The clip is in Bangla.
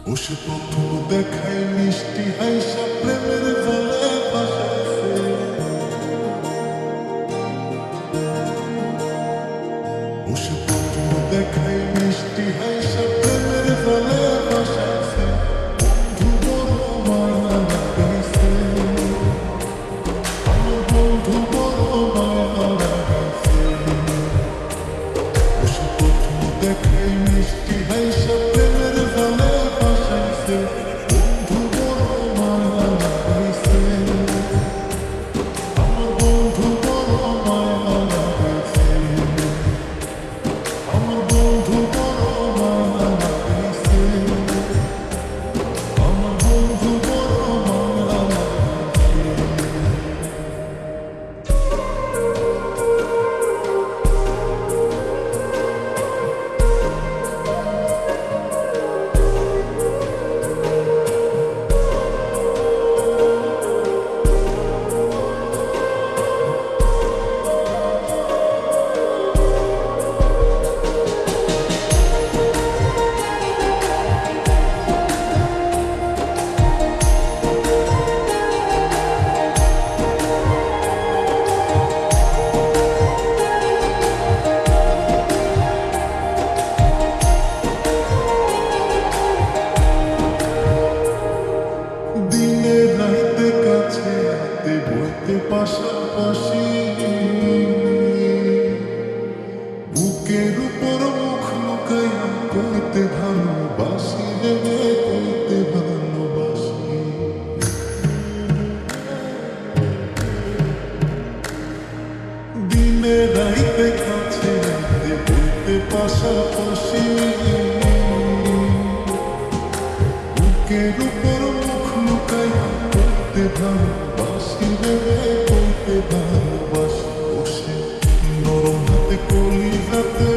বসে প্রথম দেখায় মিষ্টি হাইসা প্রেমের জালে ভাসাইছে। বসে প্রথম দেখায় মিষ্টি হাইসা প্রেমের জালে ভাসাইছে। বন্ধু বড় মায়া লাগাইছে, আমার বন্ধু বড় মায়া লাগাইছে। বসে প্রথম দেখায় মিষ্টি হাইসা প্রেমের জালে ভাসাইছে। বন্ধু বড় মায়া লাগাইছে, আমার বন্ধু বড় মায়া লাগাইছে। আমার বন্ধু বড় মায়া লাগাইছে, আমার বন্ধু বড় মায়া দিনে রাইতে কাছে রাতে বইতে পাশাপাশি, বুকের উপর মুখ লুকাইয়া কইতে ভালোবাসি রে, কইতে ভালোবাসি। দিনে রাইতে কাছে রাতে বইতে পাশাপাশি, বুকের উপর মুখ লুকাইয়া কইতে ভালোবাসি রে, কইতে ভালোবাসি। বসে নরম হাতে কলি হাতে